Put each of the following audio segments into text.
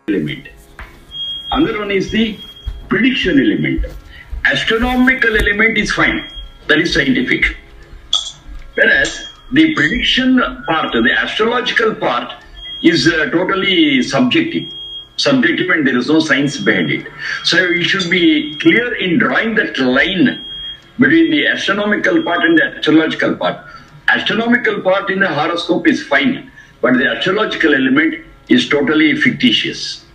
element. Another one is the prediction element. Astronomical element is fine. That is scientific. Whereas the prediction part, the astrological part is totally subjective. Subjective, and there is no science behind it. So we should be clear in drawing that line between the astronomical part and the astrological part. Astronomical part in the horoscope is fine, but the astrological element is totally fictitious.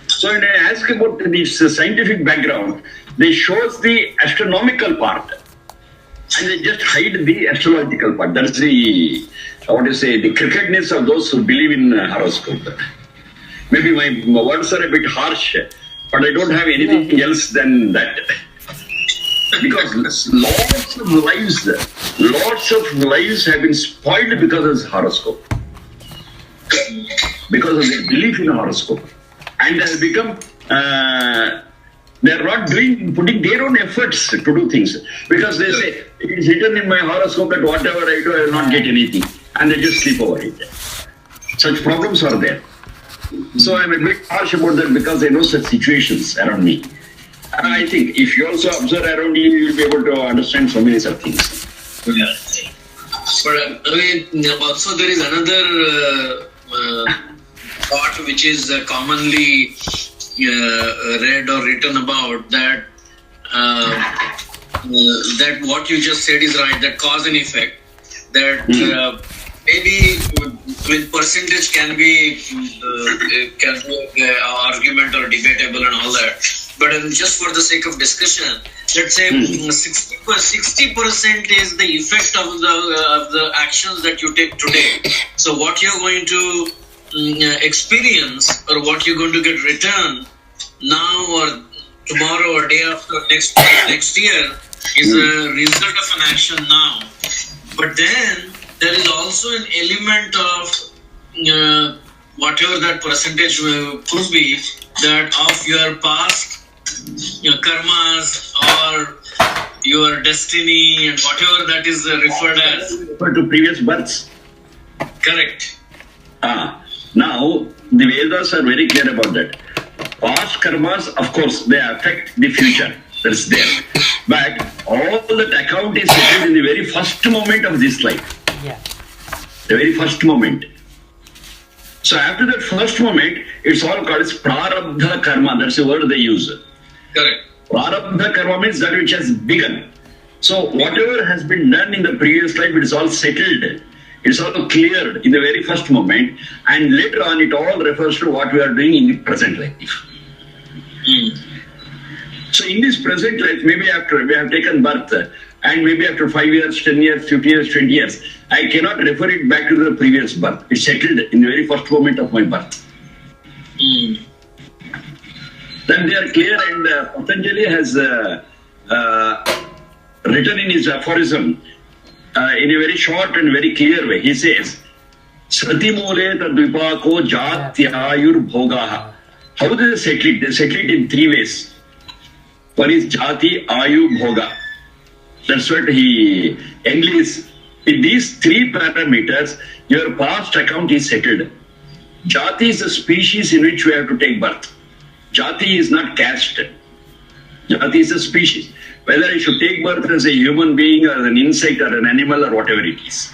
So when I ask about this scientific background, they shows the astronomical part and they just hide the astrological part. That's the, the crookedness of those who believe in horoscope. Maybe my words are a bit harsh, but I don't have anything else than that. Because lots of lives have been spoiled because of this horoscope. Because of their belief in horoscope. And they have become, they are not putting their own efforts to do things. Because they say, it is written in my horoscope that whatever I do, I will not get anything. And they just sleep over it. Such problems are there. So I'm a bit harsh about that because I know such situations around me. And I think if you also observe around you, you will be able to understand so many such things. Yeah. But also there is another thought which is commonly read or written about that that what you just said is right, that cause and effect, that maybe with percentage can be argument or debatable and all that, but just for the sake of discussion, let's say 60% is the effect of the actions that you take today. So what you're going to experience or what you're going to get return now or tomorrow or day after next year is a result of an action now. But then there is also an element of whatever that percentage could be, that of your past karmas or your destiny and whatever that is referred as. Refer to previous births. Correct. Now, the Vedas are very clear about that. Past karmas, of course, they affect the future. That's there. But all that account is settled in the very first moment of this life. Yeah. The very first moment. So after that first moment, it's all called as prarabdha karma. That's the word they use. Correct. Prarabdha karma means that which has begun. So whatever has been done in the previous life, it is all settled. It's all cleared in the very first moment. And later on, it all refers to what we are doing in the present life. So in this present life, maybe after we have taken birth, and maybe after 5 years, 10 years, 15 years, 20 years, I cannot refer it back to the previous birth. It's settled in the very first moment of my birth. Then they are clear, and Patanjali has written in his aphorism in a very short and very clear way. He says, Srati mule tadvipako jatyayur bhogaha. How do they settle it? They settle it in 3 ways. One is jati, ayu, bhoga. That's what he English. With these 3 parameters, your past account is settled. Jati is the species in which we have to take birth. Jati is not caste. Jati is a species. Whether I should take birth as a human being or as an insect or an animal or whatever it is.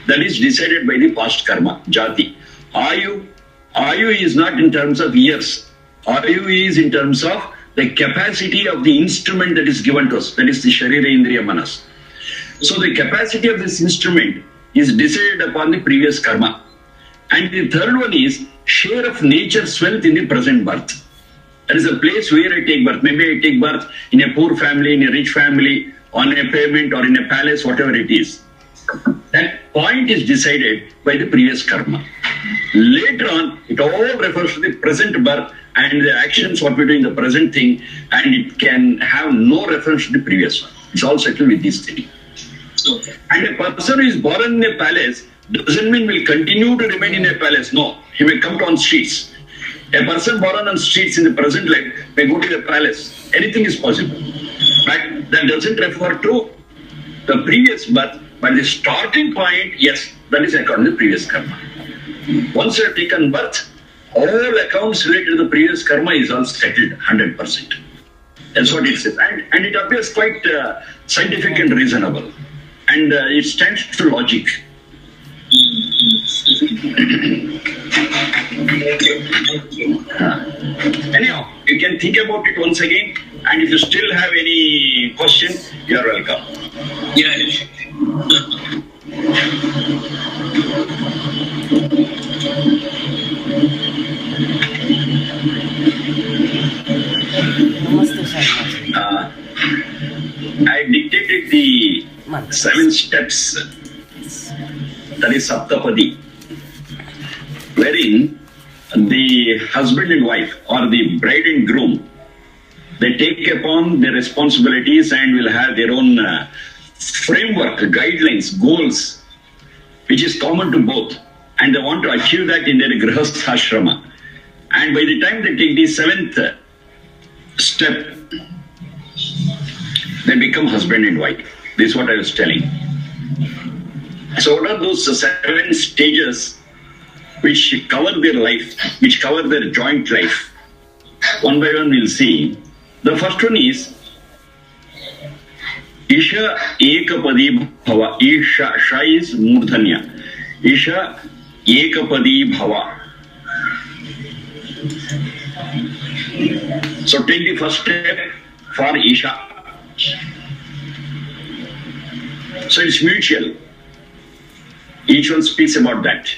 That is decided by the past karma, jati. Ayu is not in terms of years. Ayu is in terms of the capacity of the instrument that is given to us. That is the Sharira Indriya Manas. So the capacity of this instrument is decided upon the previous karma. And the third one is share of nature's wealth in the present birth. That is a place where I take birth. Maybe I take birth in a poor family, in a rich family, on a pavement or in a palace, whatever it is. That point is decided by the previous karma. Later on, it all refers to the present birth and the actions, what we do in the present thing, and it can have no reference to the previous one. It's all settled with this thing. Okay. And a person who is born in a palace doesn't mean will continue to remain in a palace. No, he may come on streets. A person born on streets in the present life may go to the palace. Anything is possible. But that doesn't refer to the previous birth, but the starting point, yes, that is according to the previous karma. Once you have taken birth, all accounts related to the previous karma is all settled 100%. That's what it says. And it appears quite scientific and reasonable. And it stands to logic. Anyhow, you can think about it once again. And if you still have any question, you are welcome. Yeah. I dictated the 7 steps, that is Saptapadi, wherein the husband and wife or the bride and groom, they take upon their responsibilities and will have their own framework, guidelines, goals, which is common to both. And they want to achieve that in their grihastha ashrama. And by the time they take the 7th step, they become husband and wife. This is what I was telling. So what are those 7 stages which cover their life, which cover their joint life? One by one we'll see. The first one is Isha Ekapadi Bhava. Isha, Sha is Murdhanya. Isha Ekapadi Bhava. So take the first step for Isha. So it's mutual. Each one speaks about that.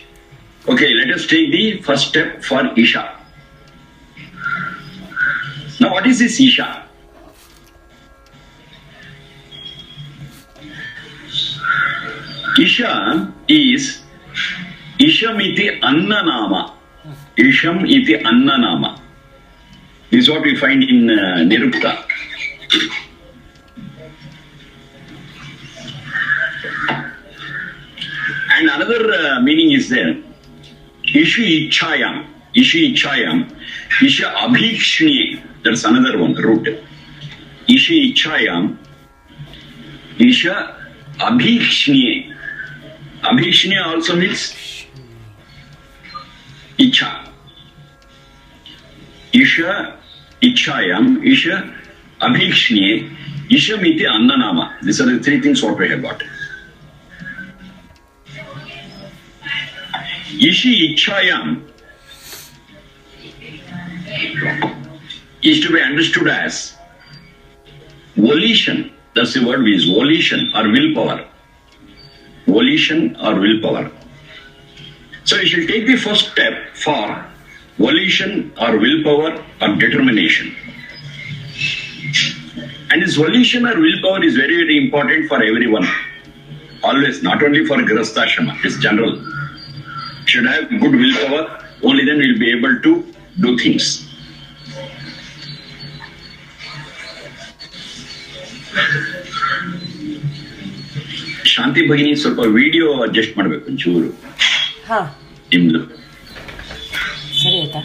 Okay, let us take the first step for Isha. Now, what is this Isha? Isha is Isham iti Annanama. Isham iti Annanama. This is what we find in Nirukta. And another meaning is there. Ishi Ichayam. Ishi Ichayam. Isha Abhikshni. That's another one, root. Ishi Ichayam. Isha Abhikshni. Abhikshni also means Icha. Isha Ichayam. Isha Abhikshni. Isha Miti Annanama. These are the 3 things what we have got. Ishi Ichayam is to be understood as volition. That's the word we use, volition or willpower. Volition or willpower. So you should take the first step for volition or willpower or determination. And this volition or willpower is very, very important for everyone. Always, not only for Grihastha Ashrama, it's general. Should have good willpower, only then we'll be able to do things. Shanti Bhagini, ಸ್ವಲ್ಪ video adjust ಮಾಡಬೇಕು ಒಂಚೂರು. ನಿಮ್ದು ಸರಿ ಆಯ್ತಾ?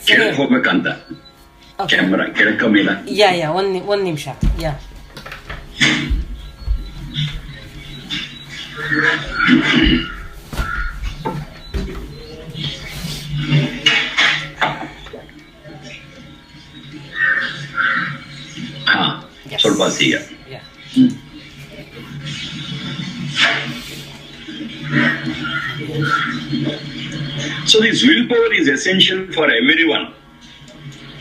ಕೆಳಕ್ಕೆ ಹೋಗ್ಬೇಕಂತ camera ಕೆಳಕ ಮೇಲ. ಯಾ ಒಂದ್ ನಿಮಿಷ. ಯಾ ಸ್ವಲ್ಪ ಸಿಗ. So this willpower is essential for everyone,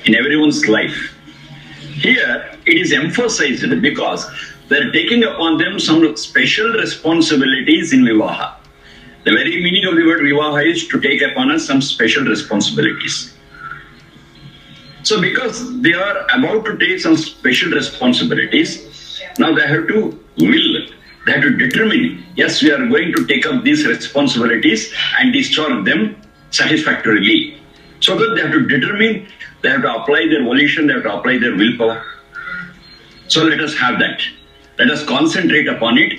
in everyone's life. Here it is emphasized because they are taking upon them some special responsibilities in Vivaha. The very meaning of the word Vivaha is to take upon us some special responsibilities. So because they are about to take some special responsibilities, now they have to will, they have to determine, yes, we are going to take up these responsibilities and discharge them satisfactorily. So that they have to determine, they have to apply their volition, they have to apply their willpower. So let us have that. Let us concentrate upon it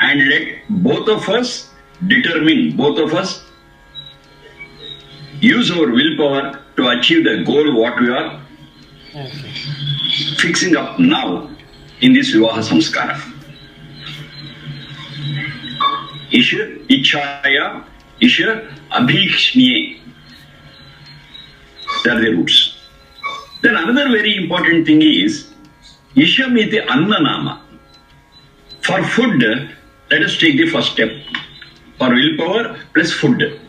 and let both of us determine, both of us use our willpower to achieve the goal what we are fixing up now in this Vivaha Samskara. Isha Ichaya Isha, Abhikshniye. They are the roots. Then another very important thing is Isham is the Annanama. For food, let us take the first step. For willpower plus food.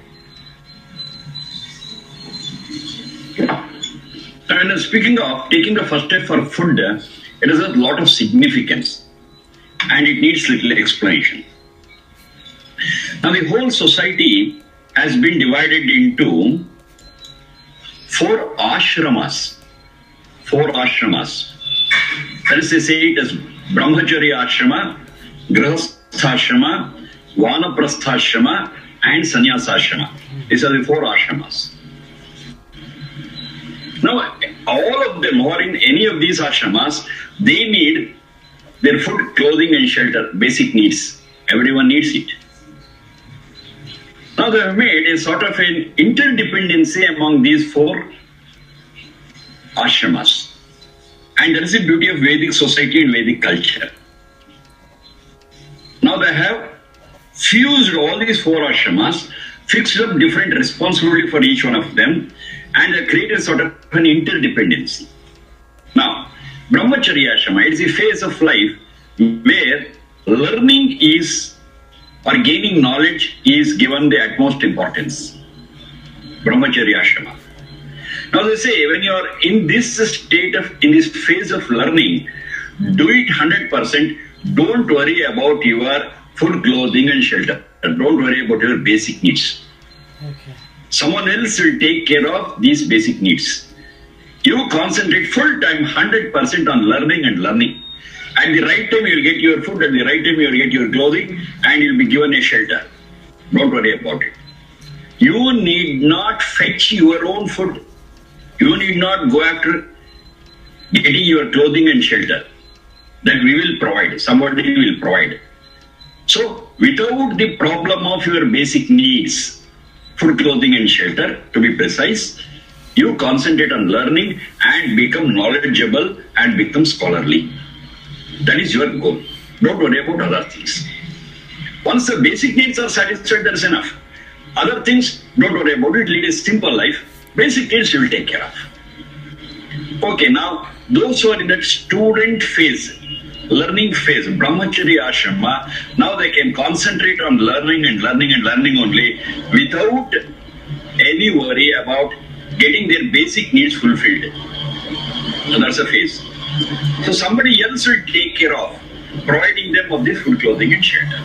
And speaking of taking the first step for food, it has a lot of significance and it needs little explanation. Now the whole society has been divided into 4 ashramas. 4 ashramas. That is, they say it as Brahmacharya ashrama, Grihastha Vanaprastha and Sannyasa. These are the 4 ashramas. Now, all of them who are in any of these ashramas, they need their food, clothing and shelter, basic needs. Everyone needs it. Now they have made a sort of an interdependency among these 4 ashramas. And that is the beauty of Vedic society and Vedic culture. Now they have fused all these 4 ashramas, fixed up different responsibility for each one of them, and they created sort of an interdependency. Now, Brahmacharya ashrama is a phase of life where learning is, or gaining knowledge is given the utmost importance. Brahmacharya ashrama. Now they say when you are in this state of, in this phase of learning, do it 100%. Don't worry about your food, clothing and shelter. Don't worry about your basic needs. Okay. Someone else will take care of these basic needs. You concentrate full time 100% on learning and learning. At the right time you will get your food, at the right time you will get your clothing and you will be given a shelter. Don't worry about it. You need not fetch your own food. You need not go after getting your clothing and shelter. That we will provide. Somebody will provide. So without the problem of your basic needs, food, clothing and shelter, to be precise, you concentrate on learning and become knowledgeable and become scholarly. That is your goal. Don't worry about other things. Once the basic needs are satisfied, that is enough. Other things, don't worry about it. Lead a simple life. Basic needs you will take care of. Okay, now those who are in that student phase, learning phase, Brahmacharya ashrama, now they can concentrate on learning and learning and learning only without any worry about getting their basic needs fulfilled. So that's a phase. So somebody else will take care of providing them of this food, clothing and shelter.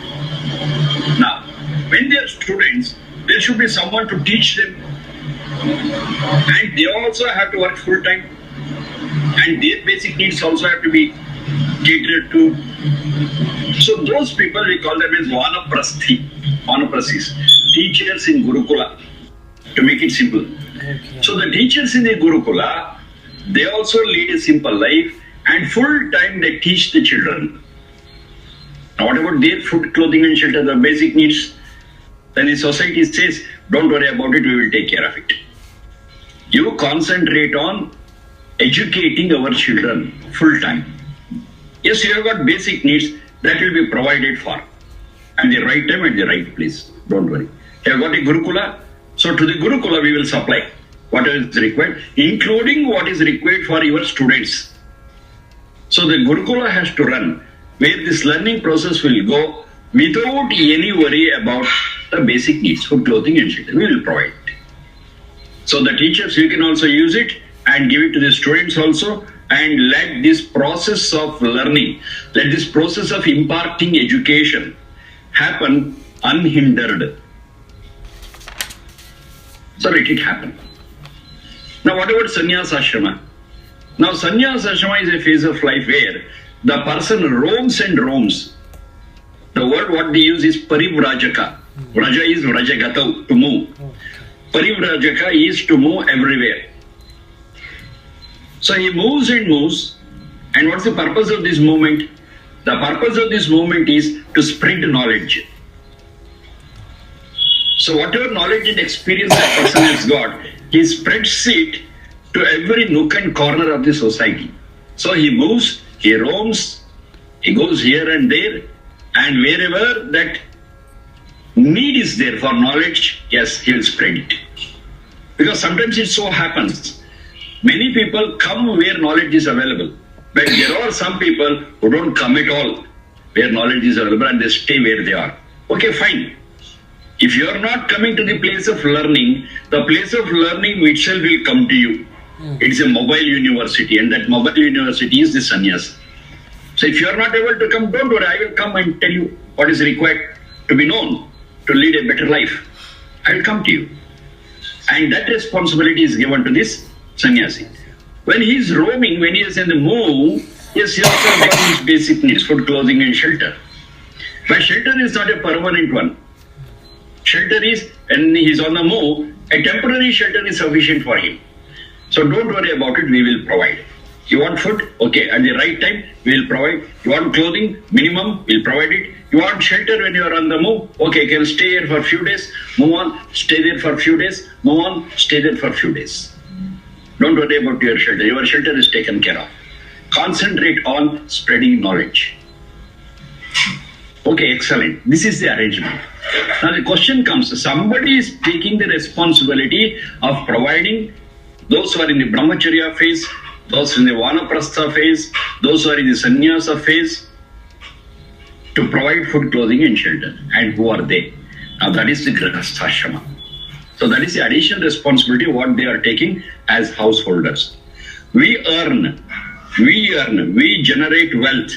Now, when they are students, there should be someone to teach them. And they also have to work full time. And their basic needs also have to be catered to. So those people, we call them as Vanaprasthis, teachers in Gurukula, to make it simple. Okay. So the teachers in the Gurukula, they also lead a simple life and full time they teach the children. Now what about their food, clothing and shelter, the basic needs? Then the society says, don't worry about it, we will take care of it. You concentrate on educating our children full time. Yes, you have got basic needs that will be provided for at the right time, at the right place. Don't worry. You have got a Gurukula, so to the Gurukula we will supply whatever is required, including what is required for your students. So the Gurukula has to run where this learning process will go without any worry about the basic needs for clothing and shelter. We will provide. So the teachers, you can also use it and give it to the students also, and let this process of learning, let this process of imparting education happen unhindered. So let it happen. Now what about sannyasa ashrama? Now sannyasa ashrama is a phase of life where the person roams and roams. The word what they use is parivrajaka. Vraja is vrajagatau, to move. Parivrajaka is to move everywhere. So he moves and moves. And what's the purpose of this movement? The purpose of this movement is to spread knowledge. So whatever knowledge and experience that person has got, he spreads it to every nook and corner of the society. So he moves, he roams, he goes here and there, and wherever that need is there for knowledge, yes, he will spread it. Because sometimes it so happens, many people come where knowledge is available. But there are some people who don't come at all where knowledge is available and they stay where they are. Okay, fine. If you are not coming to the place of learning, the place of learning itself will come to you. It's a mobile university, and that mobile university is the sannyas. So if you are not able to come, don't worry, I will come and tell you what is required to be known, to lead a better life. I will come to you. And that responsibility is given to this sannyasi. When he is roaming, when he is in the move, yes, he also has his basic needs, food, clothing and shelter. But shelter is not a permanent one. Shelter is, when he is on the move, a temporary shelter is sufficient for him. So don't worry about it, we will provide. You want food? Okay, at the right time, we will provide. You want clothing? Minimum, we will provide it. You want shelter when you are on the move? Okay, you can stay here for a few days, move on, stay there for a few days, move on, stay there for a few days. Don't worry about your shelter. Your shelter is taken care of. Concentrate on spreading knowledge. Okay, excellent. This is the arrangement. Now the question comes, somebody is taking the responsibility of providing those who are in the brahmacharya phase, those in the vanaprastha phase, those who are in the sannyasa phase, to provide food, clothing and shelter. And who are they? Now that is the grihasthashrama. So that is the additional responsibility what they are taking as householders. We earn, we generate wealth,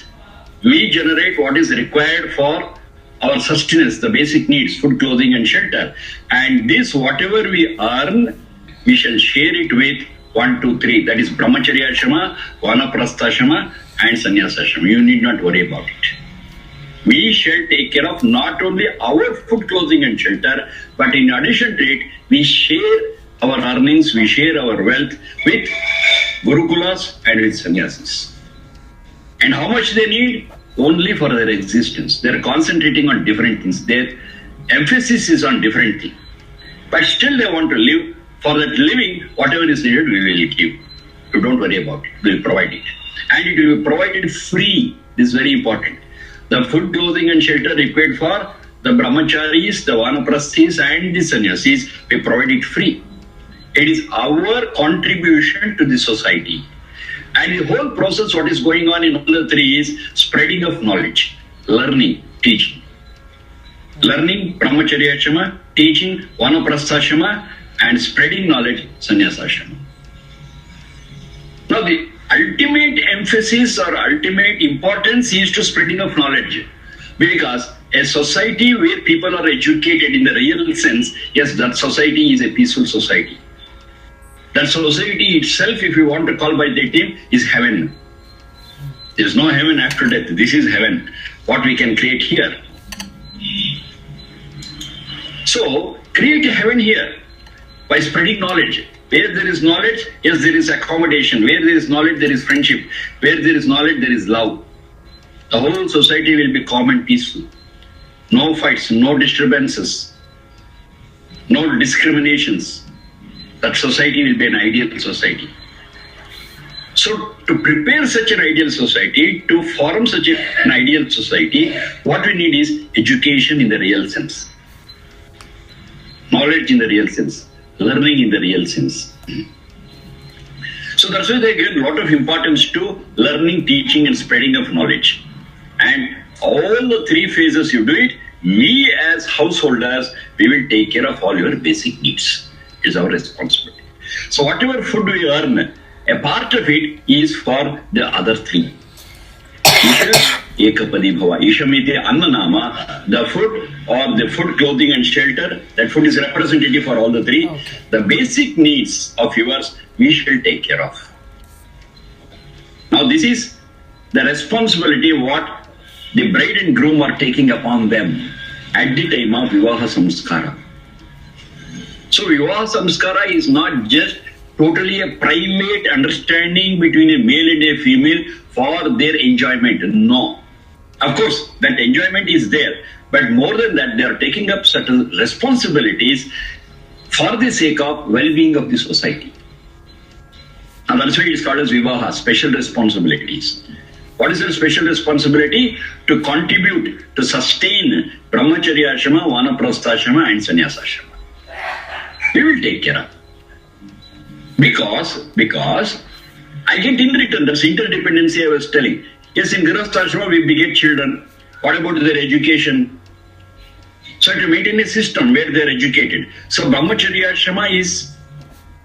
we generate what is required for our sustenance, the basic needs, food, clothing and shelter. And this, whatever we earn, we shall share it with 1, 2, 3. That is brahmacharya ashrama, vanaprastha ashrama and sannyasa ashrama. You need not worry about it. We shall take care of not only our food, clothing and shelter, but in addition to it, we share our earnings, we share our wealth with gurukulas and with sannyasis. And how much they need? Only for their existence. They are concentrating on different things. Their emphasis is on different things. But still they want to live. For that living, whatever is needed, we will give. You don't worry about it. We will provide it. And it will be provided free. This is very important. The food, clothing and shelter required for the brahmacharis, the vanaprasthis and the sannyasis, we provide it free. It is our contribution to the society. And the whole process, what is going on in all the three is spreading of knowledge, learning, teaching. Learning, brahmacharya ashrama, teaching, vanaprastha ashrama, and spreading knowledge, sannyasa ashrama. Now the ultimate emphasis or ultimate importance is to spreading of knowledge. Because a society where people are educated in the real sense, yes, that society is a peaceful society. That society itself, if you want to call by the name, is heaven. There is no heaven after death. This is heaven, what we can create here. So, create a heaven here by spreading knowledge. Where there is knowledge, yes, there is accommodation. Where there is knowledge, there is friendship. Where there is knowledge, there is love. The whole society will be calm and peaceful. No fights, no disturbances, no discriminations. That society will be an ideal society. So to prepare such an ideal society, to form such an ideal society, what we need is education in the real sense. Knowledge in the real sense. Learning in the real sense. So that's why they give a lot of importance to learning, teaching and spreading of knowledge. And all the three phases you do it, we as householders, we will take care of all your basic needs. Is our responsibility. So whatever food we earn, a part of it is for the other three. Isha ekapadi bhava. Ishamite annanama, the food or the food, clothing and shelter, that food is representative for all the three. Okay. The basic needs of yours, we shall take care of. Now this is the responsibility what the bride and groom are taking upon them at the time of vivaha samskara. So vivaha samskara is not just totally a private understanding between a male and a female for their enjoyment. No. Of course, that enjoyment is there. But more than that, they are taking up certain responsibilities for the sake of well-being of the society. And that's why it is called as vivaha, special responsibilities. What is their special responsibility? To contribute, to sustain Brahmacharya Ashrama, Vanaprastha Ashrama and Sannyasa Ashrama. We will take care of. Because I get in return, that's interdependency I was telling. Yes, in Grihastha Ashrama we beget children. What about their education? So to maintain a system where they are educated. So Brahmacharya Ashrama is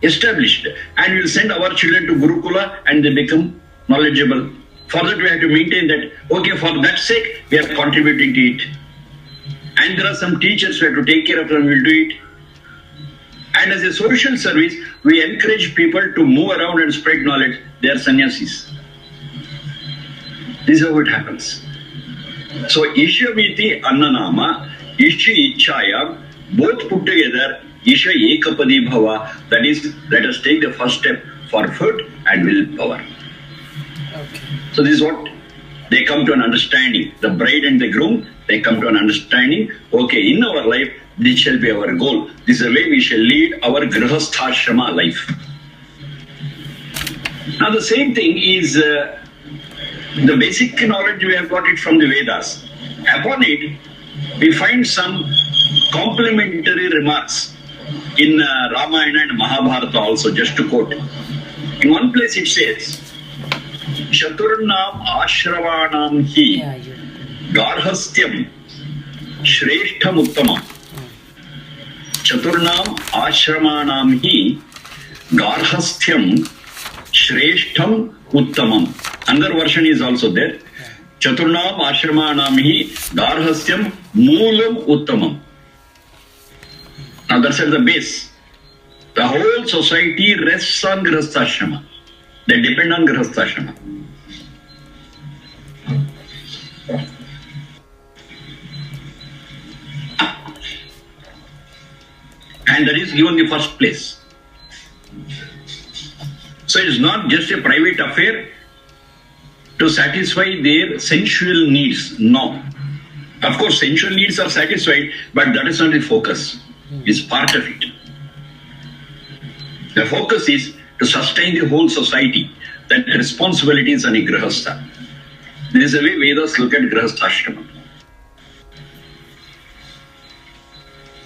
established and we will send our children to Gurukula and they become knowledgeable. For that we have to maintain that, okay, for that sake we are contributing to it. And there are some teachers who have to take care of them, we will do it. And as a social service, we encourage people to move around and spread knowledge. They are sannyasis. This is how it happens. So Ishaviti Annanama, Ishi Ichayam, both put together, Isha Ekapadi Bhava, that is, let us take the first step for food and willpower. Okay. So this is what they come to an understanding. The bride and the groom, they come to an understanding. Okay, in our life, this shall be our goal. This is the way we shall lead our Grihastha life. Now the same thing is the basic knowledge we have got it from the Vedas. Upon it, we find some complementary remarks in Ramayana and Mahabharata also, just to quote. In one place it says, Shaturnam Ashravanam Hi Garhastyam Shreshtham Uttamam. Chaturnam Ashramanam Hi Garhastyam Shreshtham Uttamam. Another version is also there. Chaturnam Ashramanam Hi Garhastyam Moolam Uttamam. Now that's at the base. The whole society rests on Grihastha Ashrama. They depend on Grihastha Ashrama. And that is given the first place. So it is not just a private affair to satisfy their sensual needs. No. Of course, sensual needs are satisfied, but that is not the focus. It's part of it. The focus is to sustain the whole society. That responsibility is on a Grihastha. This is the way Vedas look at Grihastha Ashrama.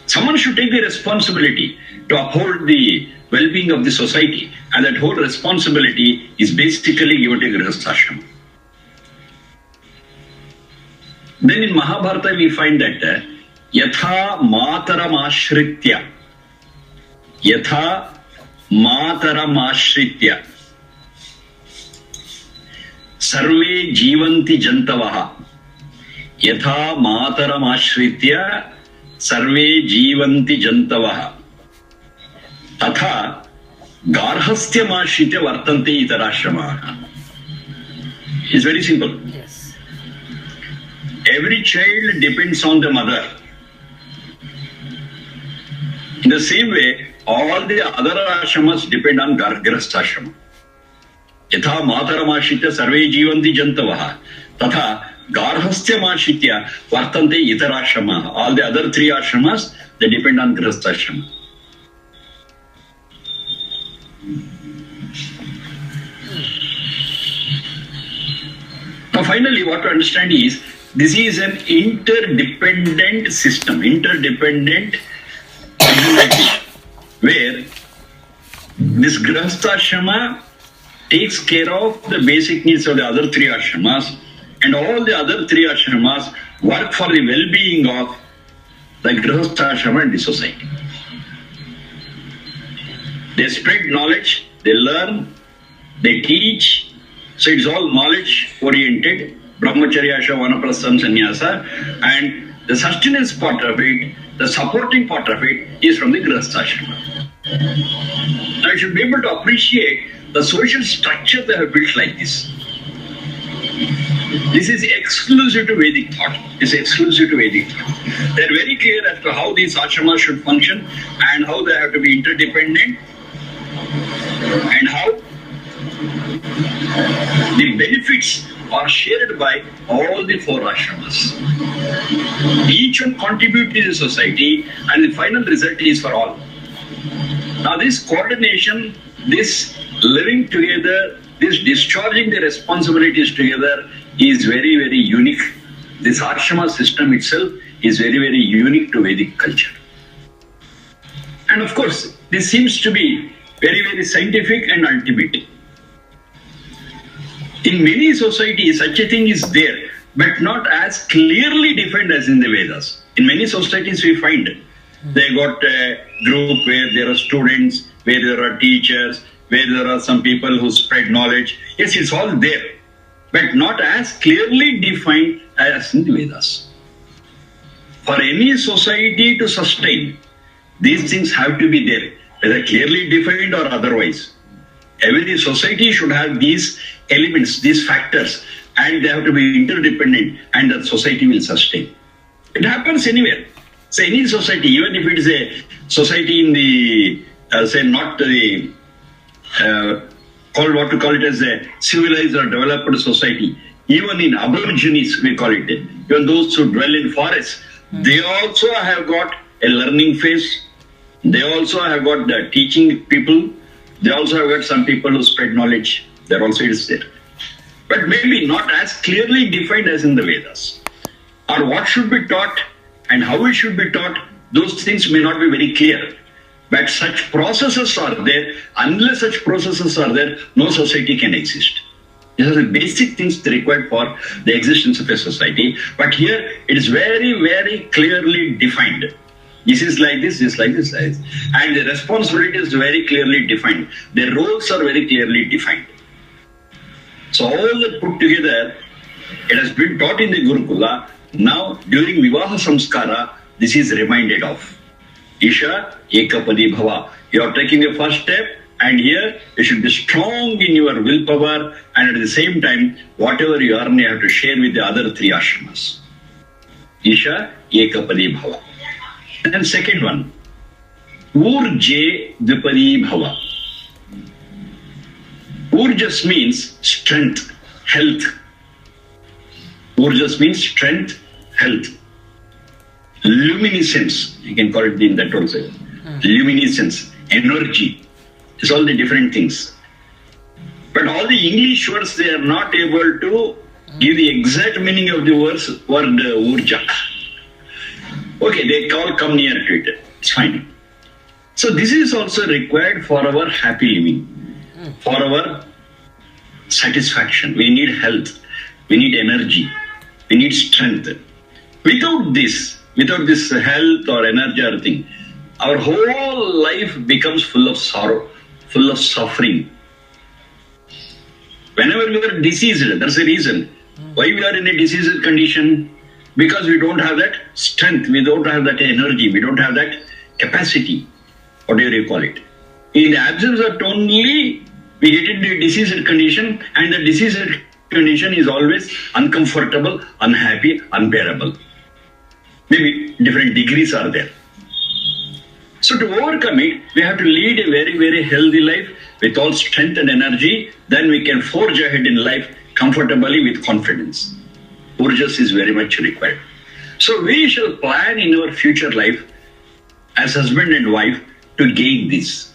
Someone should take the responsibility to uphold the well-being of the society, and that whole responsibility is basically given to Grihastha Ashrama. Then in Mahabharata we find that Yatha Mataram Ashritya Sarve Jivanti Jantavaha Yatha Mataram Ashritya Sarve Jivanti Jantavaha Tatha Garhastyam Ashritya Vartante Itarashramaha. It's very simple. Yes. Every child depends on the mother. In the same way, all the other ashramas depend on Grihastha Ashrama. Yatha Mataramashritya Sarve Jivanti Jantavaha Tatha Garhastyamashritya Vartante Itarashramaha. All the other three ashramas, they depend on Grihastha Ashrama. Now finally, what to understand is, this is an interdependent system, interdependent community, where this Grihastha Ashrama takes care of the basic needs of the other three ashramas, and all the other three ashramas work for the well-being of the Grihastha Ashrama and the society. They spread knowledge, they learn, they teach, so it's all knowledge-oriented. Brahmacharya, Vanaprastha, Sannyasa, and the sustenance part of it, the supporting part of it is from the Grihastha Ashrama. Now you should be able to appreciate the social structure they have built like this. This is exclusive to Vedic thought. It's exclusive to Vedic thought. They are very clear as to how these ashramas should function and how they have to be interdependent and how the benefits are shared by all the four ashramas. Each one contributes to the society and the final result is for all. Now this coordination, this living together, this discharging the responsibilities together is very, very unique. This ashrama system itself is very, very unique to Vedic culture. And of course, this seems to be very, very scientific and ultimate. In many societies, such a thing is there, but not as clearly defined as in the Vedas. In many societies, we find they got a group where there are students, where there are teachers, where there are some people who spread knowledge. Yes, it's all there, but not as clearly defined as in the Vedas. For any society to sustain, these things have to be there, whether clearly defined or otherwise. Every society should have these elements, these factors, and they have to be interdependent, and the society will sustain. It happens anywhere. Say any society, even if it is a society in the, say not the, called what to call it as a civilized or developed society, even in aborigines we call it, even those who dwell in forests, they also have got a learning phase. They also have got the teaching people. They also have got some people who spread knowledge. There also is there. But maybe not as clearly defined as in the Vedas. Or what should be taught and how it should be taught, those things may not be very clear. But such processes are there. Unless such processes are there, no society can exist. These are the basic things required for the existence of a society. But here it is very, very clearly defined. This is like this, this is like this, like this. And the responsibility is very clearly defined. The roles are very clearly defined. So all that put together, it has been taught in the Gurukula. Now during Vivaha Samskara, this is reminded of. Isha Ekapadi Bhava. You are taking the first step, and here you should be strong in your willpower, and at the same time, whatever you earn, you have to share with the other three ashramas. Isha Ekapadi Bhava. And second one, Urje Dvipadi Bhava. Urjas means strength, health. Urjas means strength, health. Luminescence, you can call it in that also. Luminescence, energy. It's all the different things. But all the English words, they are not able to give the exact meaning of the word Urja. Okay, they all come near to it. It's fine. So this is also required for our happy living, for our satisfaction. We need health, we need energy, we need strength. Without this health or energy or thing, our whole life becomes full of sorrow, full of suffering. Whenever we are diseased, that's the reason why we are in a diseased condition. Because we don't have that strength, we don't have that energy, we don't have that capacity, whatever you call it. In the absence of it only, we get into a diseased condition, and the diseased condition is always uncomfortable, unhappy, unbearable. Maybe different degrees are there. So to overcome it, we have to lead a very, very healthy life with all strength and energy. Then we can forge ahead in life comfortably with confidence. Urjas is very much required. So we shall plan in our future life as husband and wife to gain this.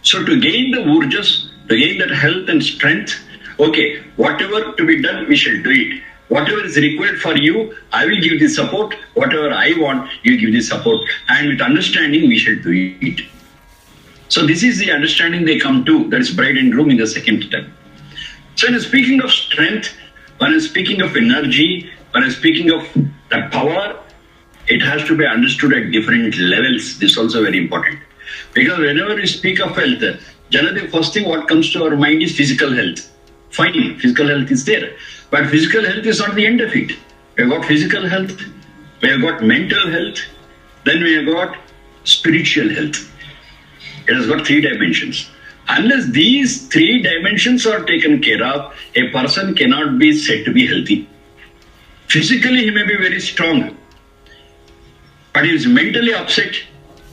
So to gain the urjas, to gain that health and strength, okay, whatever to be done, we shall do it. Whatever is required for you, I will give the support. Whatever I want, you give the support. And with understanding, we shall do it. So this is the understanding they come to, that is bride and groom in the second step. So in speaking of strength, when I'm speaking of energy, when I'm speaking of the power, it has to be understood at different levels. This is also very important. Because whenever we speak of health, generally the first thing what comes to our mind is physical health. Fine, physical health is there. But physical health is not the end of it. We have got physical health, we have got mental health, then we have got spiritual health. It has got 3 dimensions. Unless these 3 dimensions are taken care of, a person cannot be said to be healthy. Physically, he may be very strong, but he is mentally upset,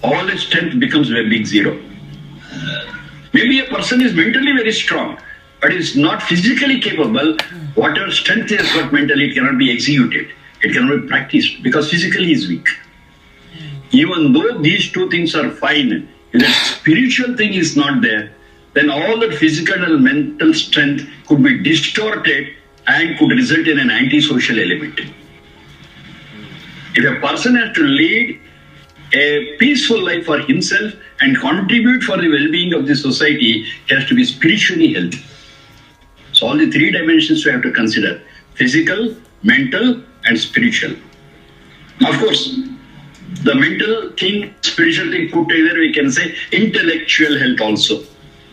all his strength becomes a big zero. Maybe a person is mentally very strong, but is not physically capable. Whatever strength he has got mentally, it cannot be executed. It cannot be practiced because physically he is weak. Even though these 2 things are fine, if the spiritual thing is not there, then all that physical and mental strength could be distorted and could result in an antisocial element. If a person has to lead a peaceful life for himself and contribute for the well-being of the society, he has to be spiritually healthy. So all the three dimensions we have to consider: physical, mental, and spiritual. Of course, the mental thing, spiritual thing put together, we can say intellectual health also.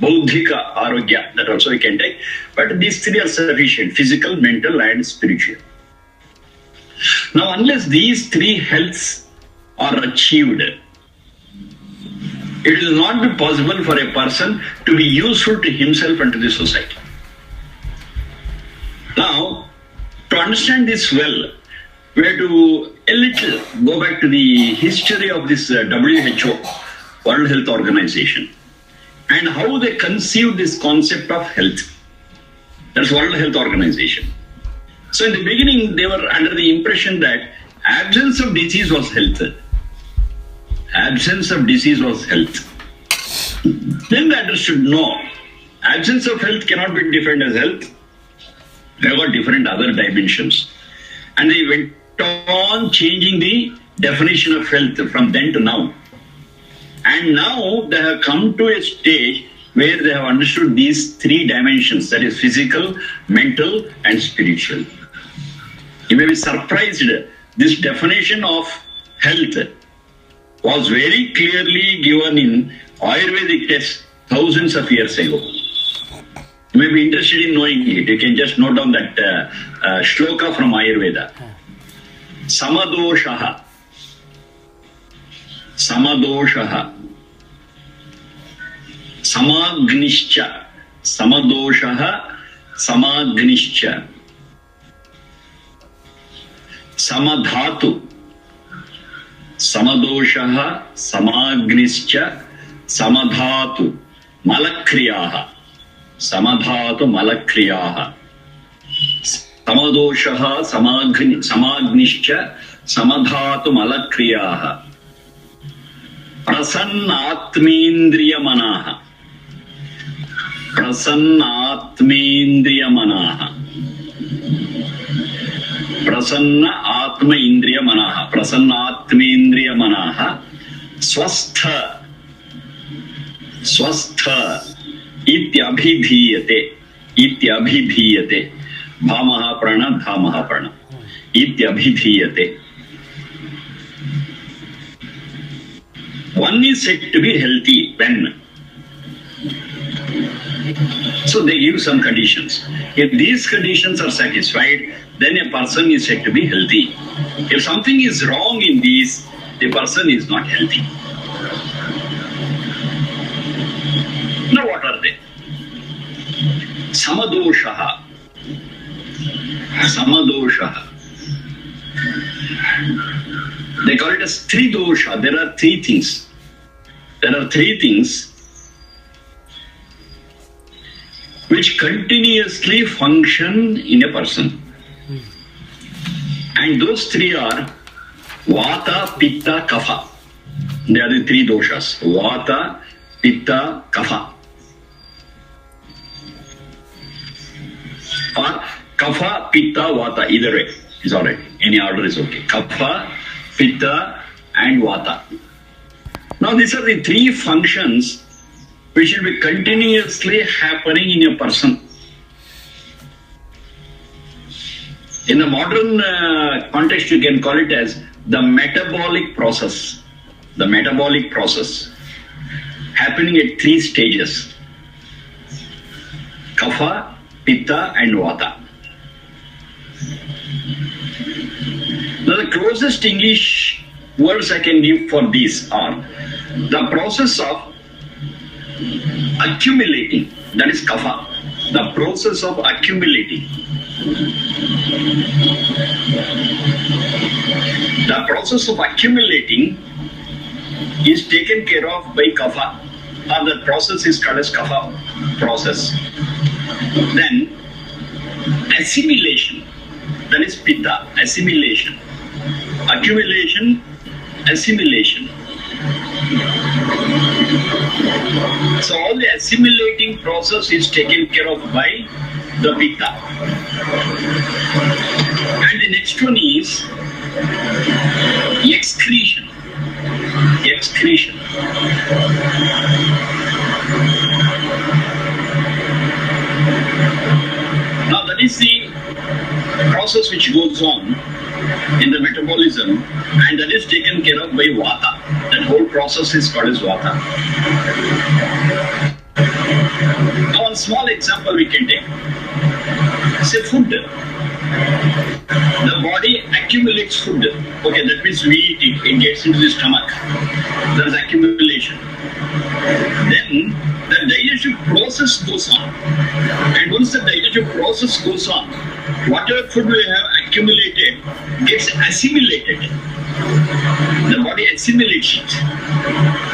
Bodhika arogya, that also we can take. But these three are sufficient: physical, mental, and spiritual. Now, unless these three healths are achieved, it will not be possible for a person to be useful to himself and to the society. Now, to understand this well, we have to a little go back to the history of this WHO, World Health Organization, and how they conceived this concept of health. That's World Health Organization. So in the beginning, they were under the impression that absence of disease was health. Absence of disease was health. Then they understood, no, absence of health cannot be defined as health. They have got different other dimensions. And they went on changing the definition of health from then to now. And now they have come to a stage where they have understood these three dimensions, that is physical, mental, and spiritual. You may be surprised, this definition of health was very clearly given in Ayurvedic texts thousands of years ago. You may be interested in knowing it. You can just note down that shloka from Ayurveda. Samadoshaha. Samadoshaha. Samagnischa. Samadoshaha. Samagnischa. Samadhatu. Samadoshaha. Samagnischa. Samadhatu. Malakriyaha. Samadhatu malakriyaha. Samadoshaha samagnischa samadhatu malakriyaha. Prasannatmendriya manaha. Prasannatmendriya manaha. Prasanna atma indriya manaha. Prasannatmendriya manaha. Swastha. Swastha. Ityabhidhiyate. Ityabhidhiyate. Bhamaha prana, dhamaha prana. Ityabhidhiyate. One is said to be healthy when. So they give some conditions. If these conditions are satisfied, then a person is said to be healthy. If something is wrong in these, the person is not healthy. Now what are they? Samadoshaha. Samadoshaha. They call it as tridosha. There are three things. There are three things which continuously function in a person. And those three are Vata, Pitta, Kapha. They are the three doshas. Vata, Pitta, Kapha. Or Kapha, Pitta, Vata, either way is alright. Any order is okay. Kapha, Pitta, and Vata. Now these are the three functions which will be continuously happening in a person. In the modern context, you can call it as the metabolic process. The metabolic process happening at three stages: Kapha, Pitta, and Vata. Now, the closest English words I can give for these are the process of accumulating, that is Kapha, the process of accumulating. The process of accumulating is taken care of by Kapha, or the process is called as Kapha process. Then assimilation, that is Pitta, assimilation. Accumulation, assimilation. So all the assimilating process is taken care of by the pitta. And the next one is excretion. Excretion. Now that is the process which goes on in the metabolism, and that is taken care of by vata. That whole process is called as vata. Now one small example we can take. Say food. The body accumulates food. Okay, that means we eat it, it gets into the stomach. There is accumulation. Then the digestive process goes on. And once the digestive process goes on, whatever food we have accumulated gets assimilated. The body assimilates it.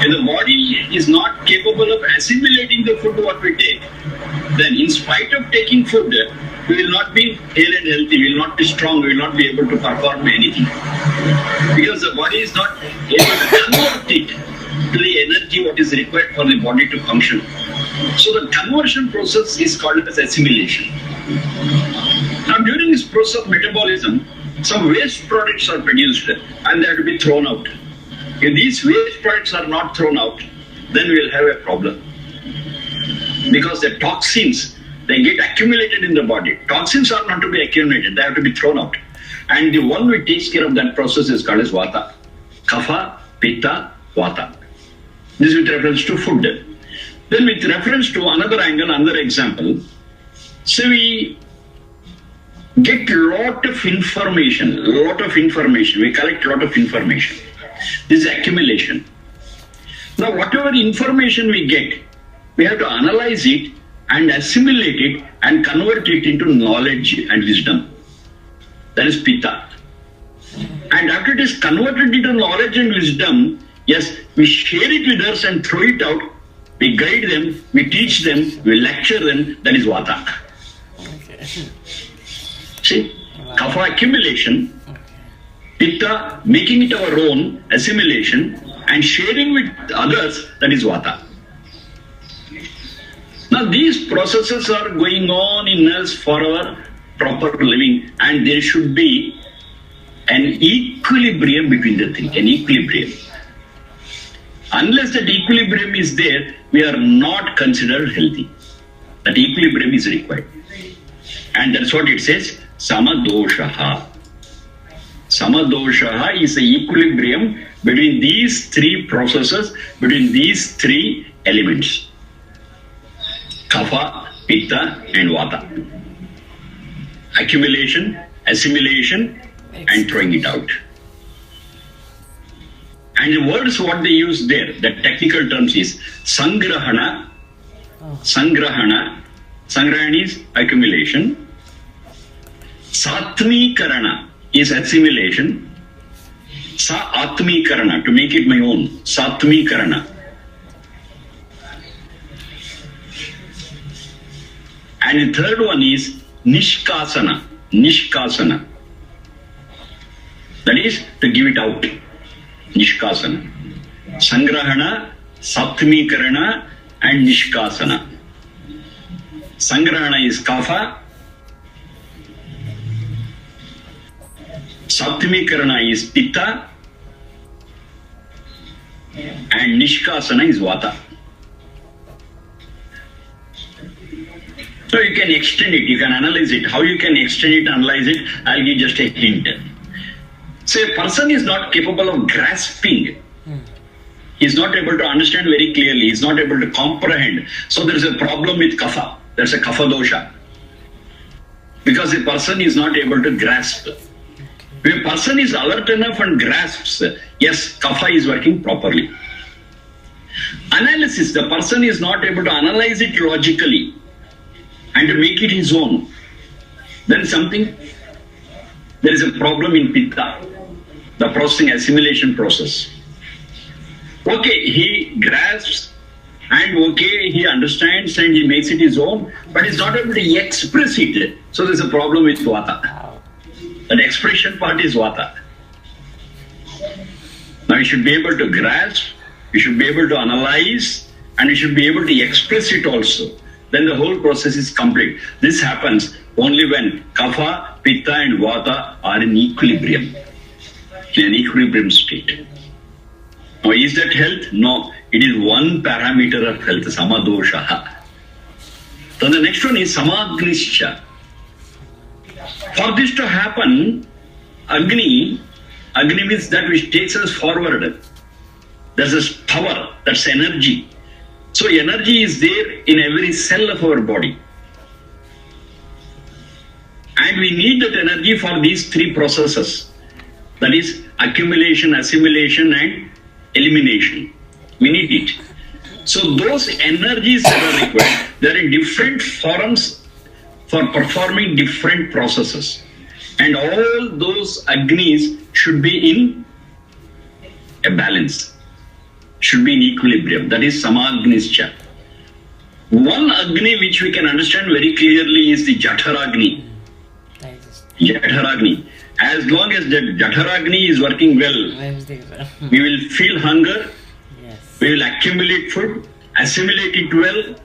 If the body is not capable of assimilating the food what we take, then in spite of taking food, we will not be hale and healthy, we will not be strong, we will not be able to perform anything. Because the body is not able to convert it to the energy what is required for the body to function. So the conversion process is called as assimilation. Now during this process of metabolism, some waste products are produced and they have to be thrown out. If these waste products are not thrown out, then we will have a problem. Because the toxins, they get accumulated in the body. Toxins are not to be accumulated, they have to be thrown out. And the one who takes care of that process is called as vata. Kapha, pitta, vata. This is with reference to food. Then with reference to another angle, another example, so we get lot of information, we collect lot of information. This is accumulation. Now whatever information we get, we have to analyze it and assimilate it and convert it into knowledge and wisdom. That is pitta. And after it is converted into knowledge and wisdom, yes, we share it with others and throw it out. We guide them, we teach them, we lecture them. That is vata. Okay. See, kapha accumulation, pitta making it our own, assimilation, and sharing with others. That is vata. Now these processes are going on in us for our proper living, and there should be an equilibrium between the three, an equilibrium. Unless that equilibrium is there, we are not considered healthy. That equilibrium is required. And that's what it says, samadoshaha. Samadoshaha is the equilibrium between these three processes, between these three elements. Kapha, pitta and vata. Accumulation, assimilation and throwing it out. And the words what they use there, the technical terms is sangrahana. Sangrahana. Sangrahana is accumulation. Satmikarana is assimilation. Sa atmikarana, to make it my own. Satmikarana. And the third one is nishkasana. Nishkasana. That is to give it out. Nishkasana. Sangrahana, Satmikarana and Nishkasana. Sangrahana is kapha. Satmikarana is pitta. And Nishkasana is vata. So you can extend it, you can analyze it. How you can extend it, analyze it, I'll give just a hint. So a person is not capable of grasping. He is not able to understand very clearly. He is not able to comprehend. So there is a problem with kapha. There's a kapha dosha. Because a person is not able to grasp. If a person is alert enough and grasps, yes, kapha is working properly. Analysis, the person is not able to analyze it logically and to make it his own. Then there is a problem in pitta, the processing assimilation process. Okay, he grasps and okay, he understands and he makes it his own, but he's not able to express it. So there's a problem with vata. That expression part is vata. Now you should be able to grasp, you should be able to analyze, and you should be able to express it also. then the whole process is complete. This happens only when Kapha, Pitta and Vata are in equilibrium, in an equilibrium state. Now, is that health? No. It is one parameter of health, Samadosha. So the next one is Samagnischa. For this to happen, Agni means that which takes us forward. There's this power, that's energy. So energy is there in every cell of our body. And we need that energy for these three processes. That is accumulation, assimilation and elimination. We need it. So those energies that are required, they are in different forms for performing different processes. And all those Agnis should be in a balance, should be in equilibrium. That is Samagnischa. One Agni which we can understand very clearly is the Jatharagni. Jatharagni. As long as the Jatharagni is working well, we will feel hunger, we will accumulate food, assimilate it well,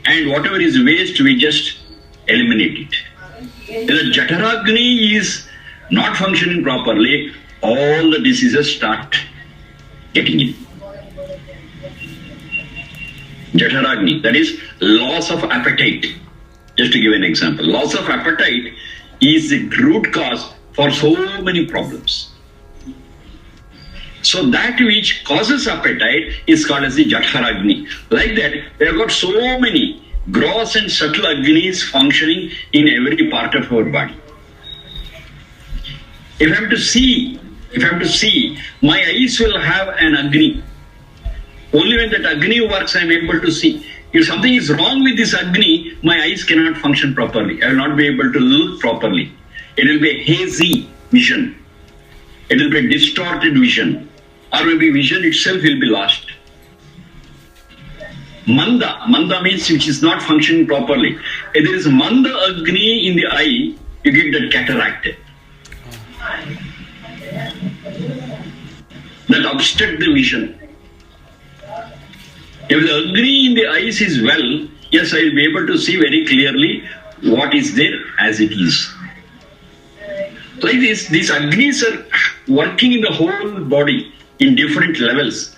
and whatever is waste, we just eliminate it. If the Jatharagni is not functioning properly, all the diseases start getting in. Jatharagni, that is loss of appetite. Just to give an example, loss of appetite is the root cause for so many problems. So that which causes appetite is called as the Jatharagni. Like that, we have got so many gross and subtle Agnis functioning in every part of our body. If I have to see, my eyes will have an Agni. Only when that Agni works, I am able to see. If something is wrong with this Agni, my eyes cannot function properly. I will not be able to look properly. It will be a hazy vision. It will be a distorted vision. Or maybe vision itself will be lost. Manda means which is not functioning properly. If there is Manda Agni in the eye, you get that cataract. That obstruct the vision. If the Agni in the eyes is well, yes, I will be able to see very clearly what is there as it is. Like this, these Agnis are working in the whole body in different levels,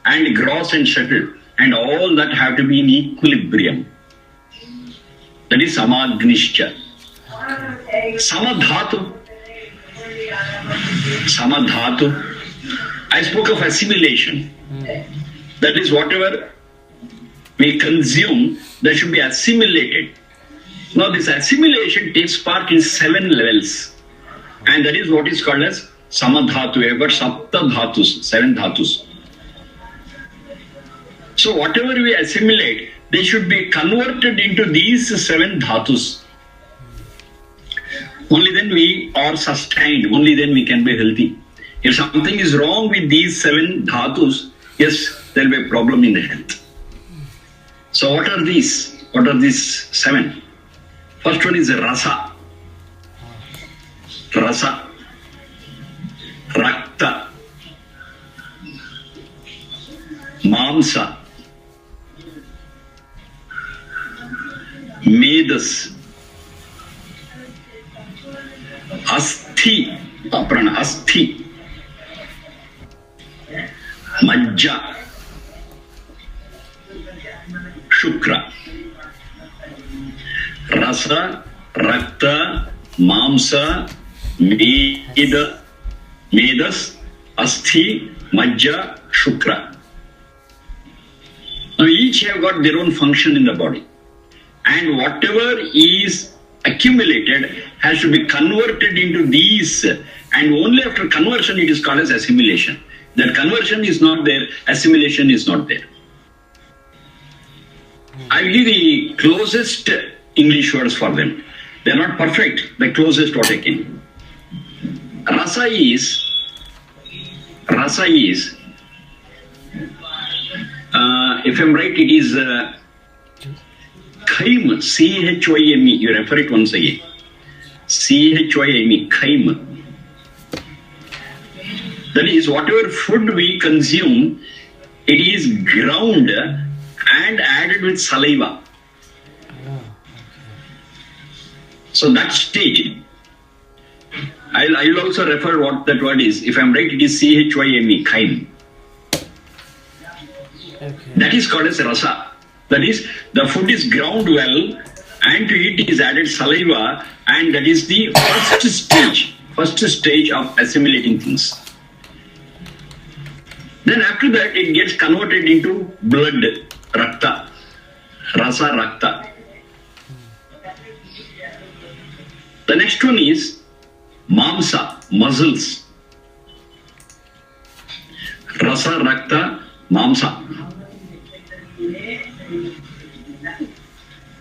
and gross and subtle, and all that have to be in equilibrium. That is Samagnischa. Samadhatu. I spoke of assimilation. That is whatever we consume, that should be assimilated. Now this assimilation takes part in 7 levels. And that is what is called as Samadhatu. We have got Sapta Dhatus, 7 Dhatus. So whatever we assimilate, they should be converted into these 7 Dhatus. Only then we are sustained, only then we can be healthy. If something is wrong with these 7 Dhatus, yes, there will be a problem in the health. So what are these? What are these 7? First one is Rasa. Rasa. Rakta. Mamsa. Vedas. Asthi. Asthi. Majja. Shukra. Rasa, Rakta, Mamsa, Vedas, Asthi, Majja, Shukra. Now each have got their own function in the body. And whatever is accumulated has to be converted into these. And only after conversion it is called as assimilation. That conversion is not there, assimilation is not there. I will give the closest English words for them. They are not perfect, the closest what I can. Rasa is, if I'm right, it is Chyme, C-H-Y-M-E. You refer it once again. C-H-Y-M-E, chyme. That is, whatever food we consume, it is ground and added with saliva. So that stage, I'll also refer what that word is. If I'm right, it is chyme, chyme. Okay. That is called as rasa. That is, the food is ground well, and to it is added saliva, and that is the first stage of assimilating things. Then after that, it gets converted into blood, rakta, rasa rakta. The next one is mamsa, muscles. Rasa rakta, mamsa.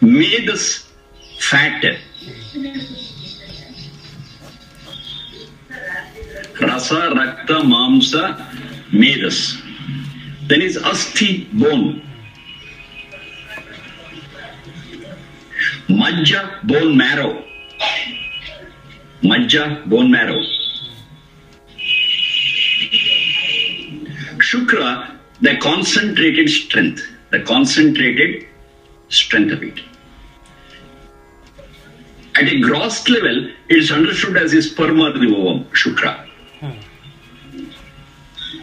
Medas, fat. Rasa rakta, mamsa, medas. Then is asti, bone. Majja, bone marrow. Majja, bone marrow. Shukra, the concentrated strength. The concentrated strength of it. At a gross level, it is understood as a sperma of the ovum, Shukra,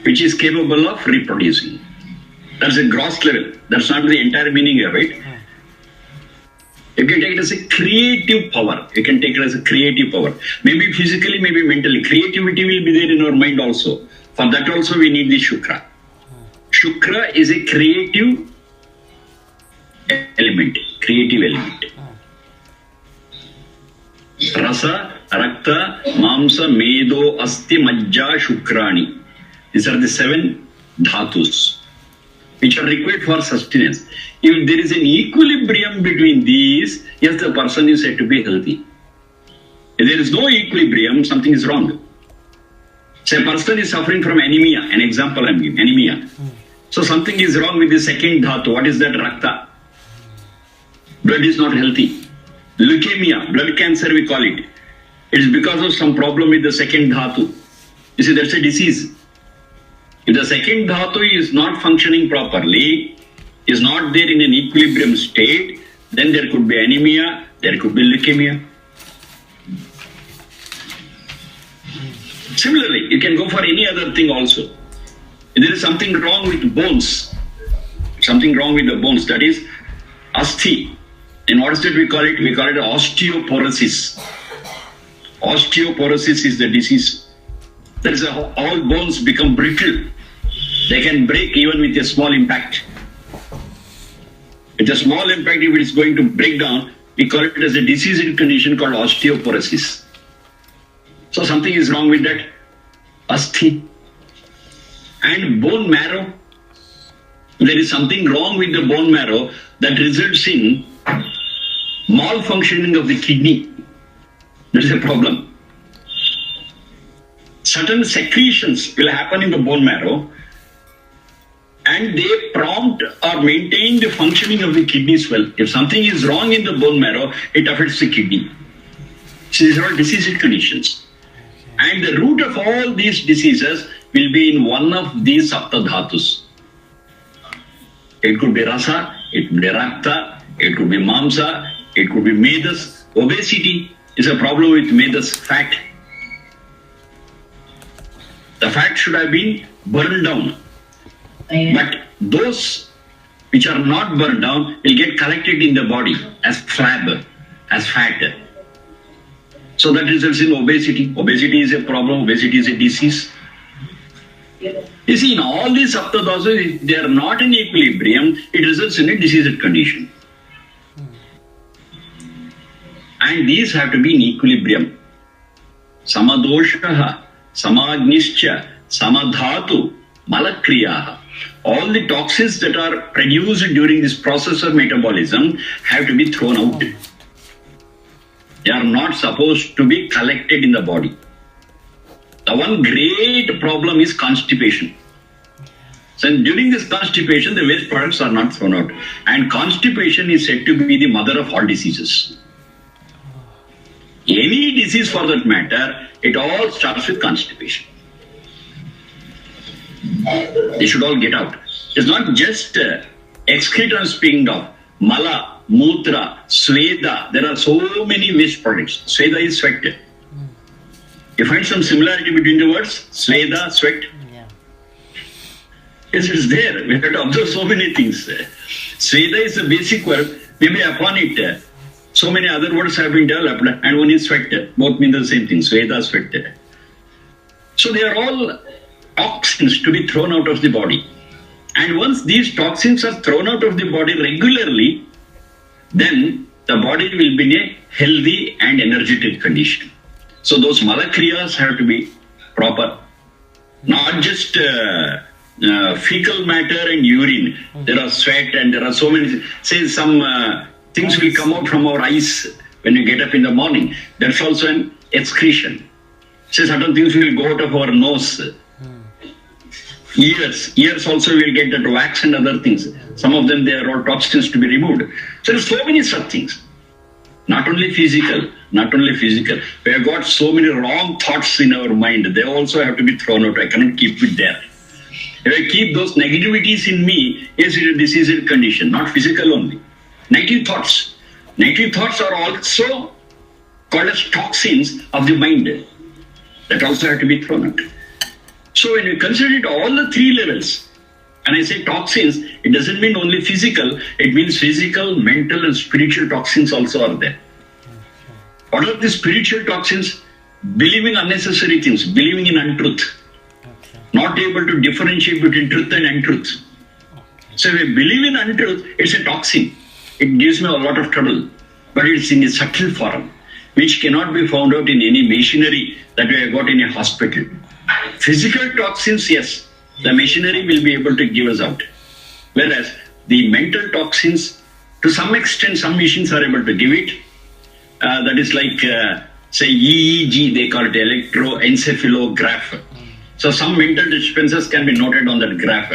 which is capable of reproducing. That's a gross level. That's not the entire meaning of it. You can take it as a creative power. You can take it as a creative power. Maybe physically, maybe mentally. Creativity will be there in our mind also. For that also we need the Shukra. Shukra is a creative element. Creative element. Rasa, Rakta, Mamsa, Medo, Asti, Majja, Shukrani. These are the 7 dhatus which are required for sustenance. If there is an equilibrium between these, yes, the person is said to be healthy. If there is no equilibrium, something is wrong. Say a person is suffering from anemia. An example I'm giving, anemia. So something is wrong with the second dhatu. What is that? Rakta. Blood is not healthy. Leukemia, blood cancer we call it. It is because of some problem with the second dhatu. You see, that's a disease. If the second dhatu is not functioning properly, is not there in an equilibrium state, then there could be anemia, there could be leukemia. Similarly, you can go for any other thing also. If there is something wrong with bones, something wrong with the bones, that is asti. In what state we call it? We call it osteoporosis. Osteoporosis is the disease. That is all bones become brittle. They can break even with a small impact. With a small impact, if it is going to break down, we call it as a diseased condition called osteoporosis. So something is wrong with that asti. And bone marrow. There is something wrong with the bone marrow that results in malfunctioning of the kidney. There is a problem. Certain secretions will happen in the bone marrow and they prompt or maintain the functioning of the kidneys well. If something is wrong in the bone marrow, it affects the kidney. So these are all diseased conditions. And the root of all these diseases will be in one of these saptadhatus. It could be rasa, it could be rakta, it could be mamsa, it could be medas. Obesity is a problem with medas, fat. The fat should have been burned down. But those which are not burned down will get collected in the body as flab, as fat. So that results in obesity. Obesity is a problem, obesity is a disease. You see, in all these saptadhasas, they are not in equilibrium, it results in a diseased condition. And these have to be in equilibrium. Samadoshaha, samagnischa, samadhatu, malakriyaha. All the toxins that are produced during this process of metabolism have to be thrown out. They are not supposed to be collected in the body. The one great problem is constipation. So during this constipation, the waste products are not thrown out. And constipation is said to be the mother of all diseases. Any disease for that matter, it all starts with constipation. They should all get out. It's not just excreta I'm speaking of. Mala, Mutra, Sweda. There are so many waste products. Sweda is sweat. You find some similarity between the words? Sweda, sweat. Yeah. Yes, it's there. We have to observe so many things. Sweda is a basic word. Maybe upon it, so many other words have been developed, and one is sweat. Both mean the same thing. Sweda, sweat. So they are all toxins to be thrown out of the body. And once these toxins are thrown out of the body regularly, then the body will be in a healthy and energetic condition. So those malakriyas have to be proper. Not just fecal matter and urine. There are sweat and there are so many. Say some things will come out from our eyes when we get up in the morning. That's also an excretion. Say certain things will go out of our nose. Ears also will get that wax and other things. Some of them, they are all toxins to be removed. So there are so many such things. Not only physical. We have got so many wrong thoughts in our mind. They also have to be thrown out. I cannot keep it there. If I keep those negativities in me, yes, this is a condition, not physical only. Negative thoughts. Negative thoughts are also called as toxins of the mind. That also have to be thrown out. So when you consider it all the three levels, and I say toxins, it doesn't mean only physical, it means physical, mental and spiritual toxins also are there. What are the spiritual toxins? Believing unnecessary things, believing in untruth. Not able to differentiate between truth and untruth. So if I believe in untruth, it's a toxin. It gives me a lot of trouble. But it's in a subtle form, which cannot be found out in any machinery that we have got in a hospital. Physical toxins, yes, the machinery will be able to give us out. Whereas the mental toxins, to some extent, some machines are able to give it. That is like, say, EEG, they call it electroencephalograph. So some mental disturbances can be noted on that graph,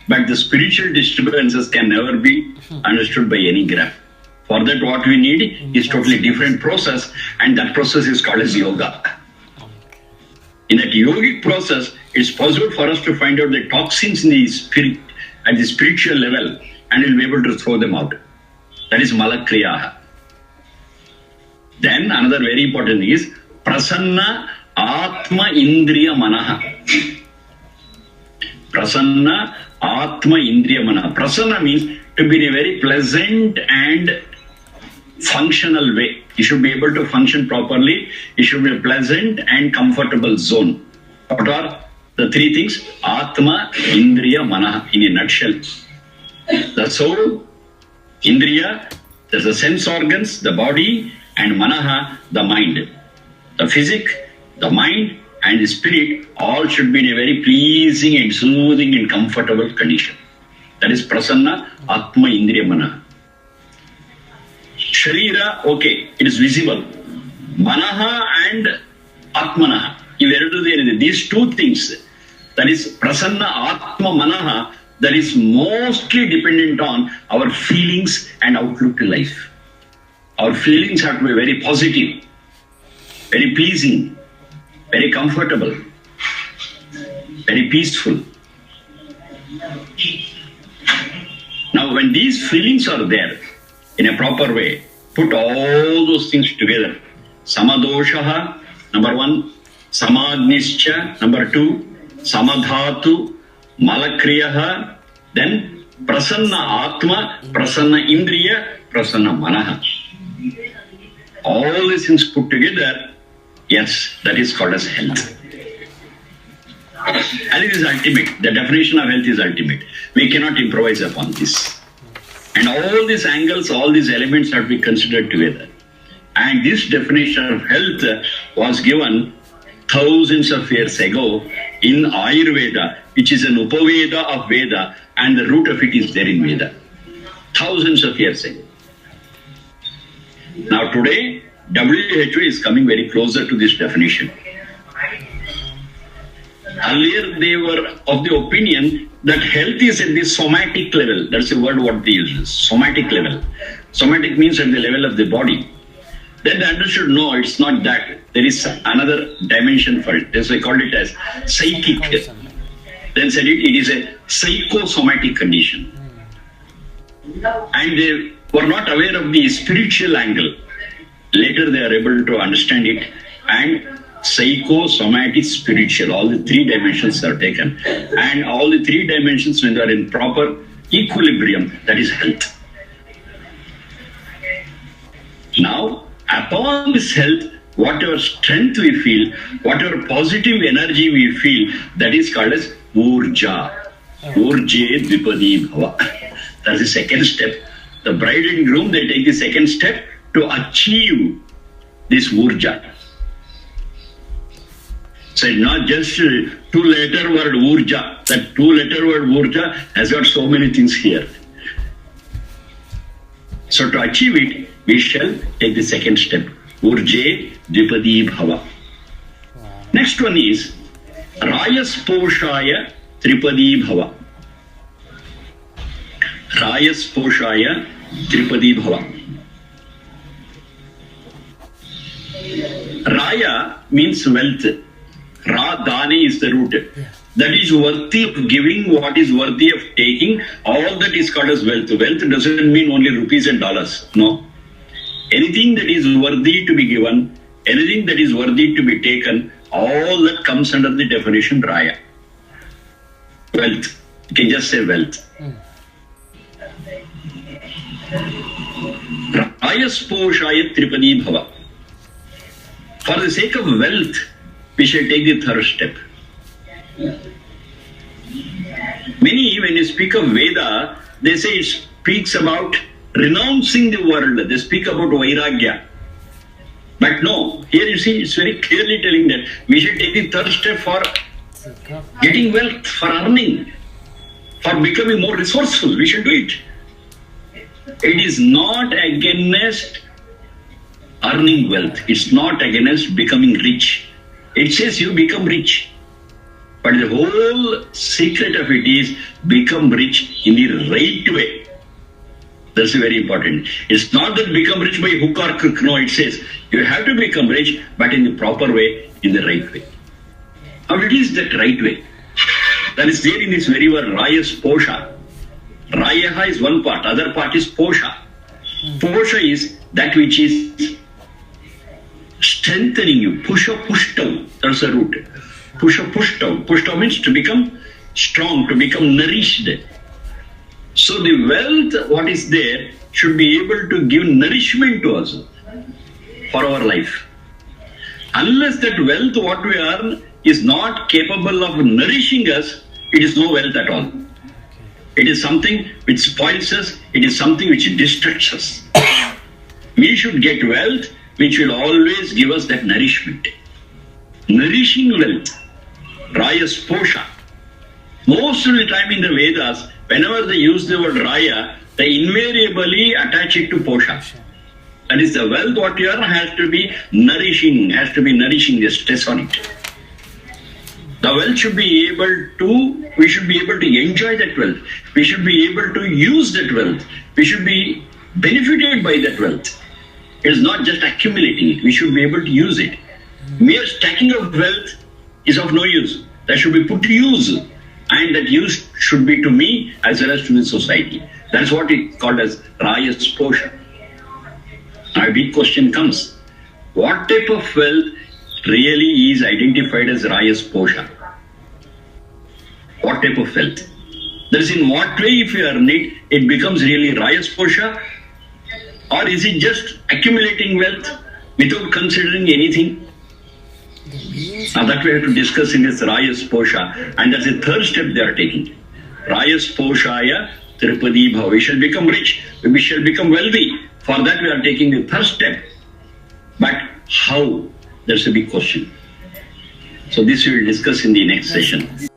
but the spiritual disturbances can never be understood by any graph. For that, what we need is totally different process, and that process is called as yoga. In that yogic process, it's possible for us to find out the toxins in the spirit at the spiritual level, and we'll be able to throw them out. That is malakriyaha. Then another very important thing is prasanna atma indriya manaha. Prasanna atma indriya manaha. Prasanna means to be in a very pleasant and functional way. You should be able to function properly. You should be a pleasant and comfortable zone. What are the three things? Atma, Indriya, Manaha, in a nutshell. The soul, Indriya, there's the sense organs, the body, and Manaha, the mind. The physic, the mind, and the spirit all should be in a very pleasing and soothing and comfortable condition. That is Prasanna, Atma, Indriya, Manaha. Sharira, okay, it is visible. Manaha and Atmanaha. These two things, that is Prasanna, Atma, Manaha, that is mostly dependent on our feelings and outlook to life. Our feelings have to be very positive, very pleasing, very comfortable, very peaceful. Now, when these feelings are there in a proper way, put all those things together. Samadoshaha, number one. Samagnischa, number two. Samadhatu, malakriyaha. Then prasanna atma, prasanna indriya, prasanna manaha. All these things put together, yes, that is called as health. And it is ultimate. The definition of health is ultimate. We cannot improvise upon this. And all these angles, all these elements have to be considered together. And this definition of health was given thousands of years ago in Ayurveda, which is an Upaveda of Veda, and the root of it is there in Veda. Thousands of years ago. Now today, WHO is coming very closer to this definition. Earlier, they were of the opinion that health is at the somatic level. That's the word what they use, somatic level. Somatic means at the level of the body. Then they understood, no, it's not that. There is another dimension for it. That's why I called it as psychic. Then said it is a psychosomatic condition. And they were not aware of the spiritual angle. Later they are able to understand it, and psychosomatic, spiritual, all the three dimensions are taken, and all the three dimensions, when they are in proper equilibrium, that is health. Now, upon this health, whatever strength we feel, whatever positive energy we feel, that is called as urja. Urje dvipadi bhava. That's the second step. The bride and groom, they take the second step to achieve this urja. So it's not just two-letter word urja. That two-letter word urja has got so many things here. So to achieve it, we shall take the second step. Urje dvipadi bhava. Next one is Rayas Poshaya Tripadi bhava. Rayas Poshaya Tripadi bhava. Raya means wealth. Ra Dani is the root. That is worthy of giving, what is worthy of taking, all that is called as wealth. Wealth doesn't mean only rupees and dollars. No. Anything that is worthy to be given, anything that is worthy to be taken, all that comes under the definition Raya. Wealth. You can just say wealth. Rayas Poshaya Tripadi bhava. For the sake of wealth, we shall take the third step. Many, when you speak of Veda, they say it speaks about renouncing the world. They speak about Vairagya. But no, here you see, it's very clearly telling that we should take the third step for getting wealth, for earning, for becoming more resourceful. We should do it. It is not against earning wealth. It's not against becoming rich. It says you become rich. But the whole secret of it is become rich in the right way. That's very important. It's not that become rich by hook or crook. No, it says you have to become rich, but in the proper way, in the right way. How it is that right way? That is there in this very word, Rayas Posha. Rayaha is one part, other part is Posha. Posha is that which is strengthening you. Pusha pushtav. That's the root. Pusha pushtav. Pushtav means to become strong, to become nourished. So the wealth, what is there, should be able to give nourishment to us for our life. Unless that wealth, what we earn, is not capable of nourishing us, it is no wealth at all. It is something which spoils us. It is something which distracts us. We should get wealth which will always give us that nourishment. Nourishing wealth. Rayas Posha. Most of the time in the Vedas, whenever they use the word Raya, they invariably attach it to Posha. That is, the wealth what you earn has to be nourishing, the stress on it. The wealth should be able to, we should be able to enjoy that wealth. We should be able to use that wealth. We should be benefited by that wealth. It is not just accumulating it. We should be able to use it. Mere stacking of wealth is of no use. That should be put to use. And that use should be to me as well as to the society. That's what it called as Rayas Posha. Now a big question comes. What type of wealth really is identified as Rayas Posha? What type of wealth? That is, in what way if you earn it, it becomes really Rayas Posha? Or is it just accumulating wealth without considering anything? Now that we have to discuss in this Rayas Posha, and that's the third step they are taking. Rayas Poshaya Tripadi Bhava. We shall become rich, we shall become wealthy. For that we are taking the third step. But how? That's a big question. So this we will discuss in the next session.